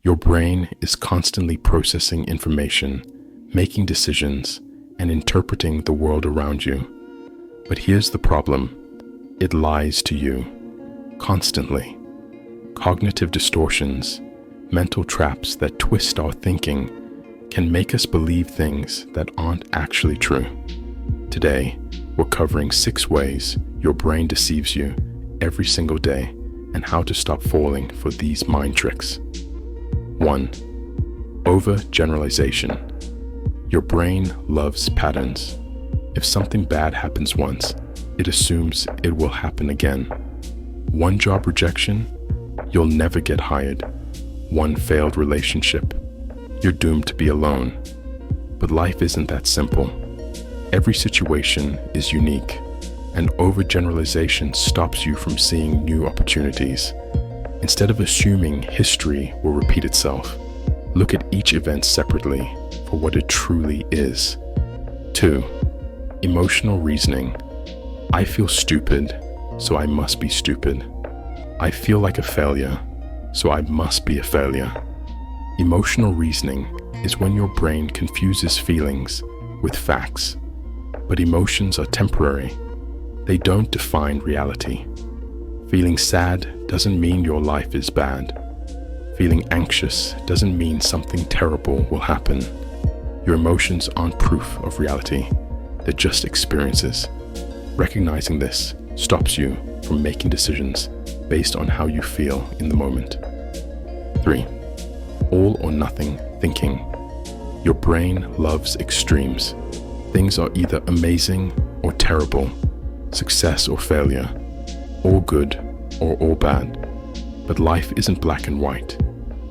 Your brain is constantly processing information, making decisions, and interpreting the world around you. But here's the problem. It lies to you, constantly. Cognitive distortions, mental traps that twist our thinking, can make us believe things that aren't actually true. Today, we're covering 6 ways your brain deceives you every single day and how to stop falling for these mind tricks. 1. Overgeneralization. Your brain loves patterns. If something bad happens once, it assumes it will happen again. One job rejection, you'll never get hired. One failed relationship, you're doomed to be alone. But life isn't that simple. Every situation is unique, and overgeneralization stops you from seeing new opportunities. Instead of assuming history will repeat itself, look at each event separately for what it truly is. 2. Emotional reasoning. I feel stupid, so I must be stupid. I feel like a failure, so I must be a failure. Emotional reasoning is when your brain confuses feelings with facts. But emotions are temporary. They don't define reality. Feeling sad doesn't mean your life is bad. Feeling anxious doesn't mean something terrible will happen. Your emotions aren't proof of reality. They're just experiences. Recognizing this stops you from making decisions based on how you feel in the moment. 3. All or nothing thinking. Your brain loves extremes. Things are either amazing or terrible, success or failure, all good or all bad. But life isn't black and white.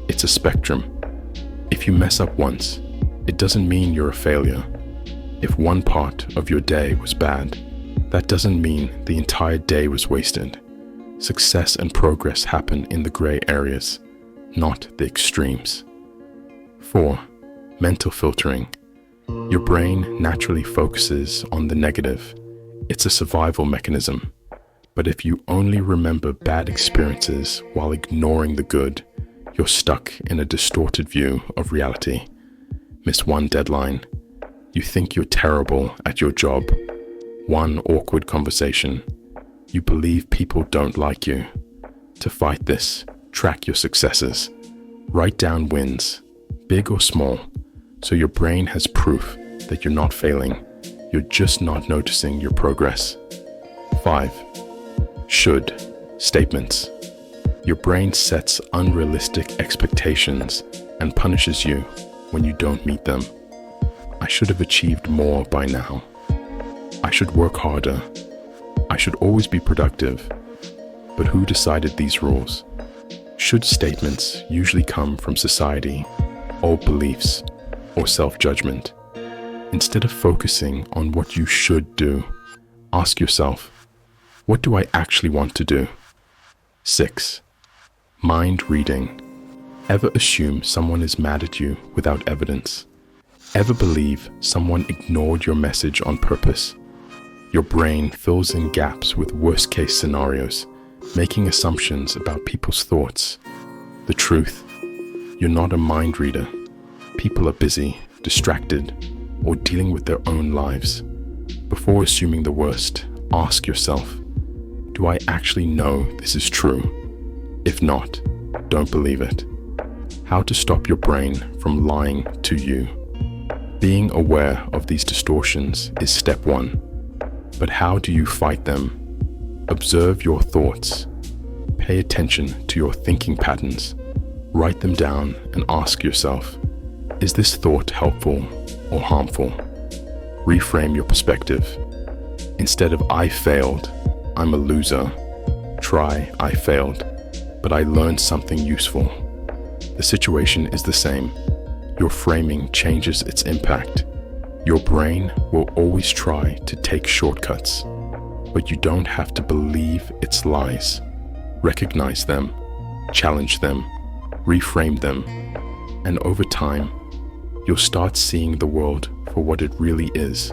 It's a spectrum. If you mess up once, it doesn't mean you're a failure. If one part of your day was bad, that doesn't mean the entire day was wasted. Success and progress happen in the gray areas, not the extremes. 4. Mental filtering. Your brain naturally focuses on the negative. It's a survival mechanism. But if you only remember bad experiences while ignoring the good, you're stuck in a distorted view of reality. Miss one deadline. You think you're terrible at your job. One awkward conversation. You believe people don't like you. To fight this, track your successes. Write down wins, big or small, so your brain has proof that you're not failing. You're just not noticing your progress. 5. Should statements. Your brain sets unrealistic expectations and punishes you when you don't meet them. I should have achieved more by now. I should work harder. I should always be productive. But who decided these rules? Should statements usually come from society, old beliefs, or self-judgment. Instead of focusing on what you should do, ask yourself, what do I actually want to do? 6. Mind reading. Ever assume someone is mad at you without evidence? Ever believe someone ignored your message on purpose? Your brain fills in gaps with worst-case scenarios, making assumptions about people's thoughts. The truth, you're not a mind reader. People are busy, distracted, or dealing with their own lives. Before assuming the worst, ask yourself, do I actually know this is true? If not, don't believe it. How to stop your brain from lying to you. Being aware of these distortions is step 1. But how do you fight them? Observe your thoughts. Pay attention to your thinking patterns. Write them down and ask yourself, is this thought helpful or harmful? Reframe your perspective. Instead of I failed, I'm a loser, try I failed, but I learned something useful. The situation is the same. Your framing changes its impact. Your brain will always try to take shortcuts, but you don't have to believe its lies. Recognize them, challenge them, reframe them, and over time, you'll start seeing the world for what it really is.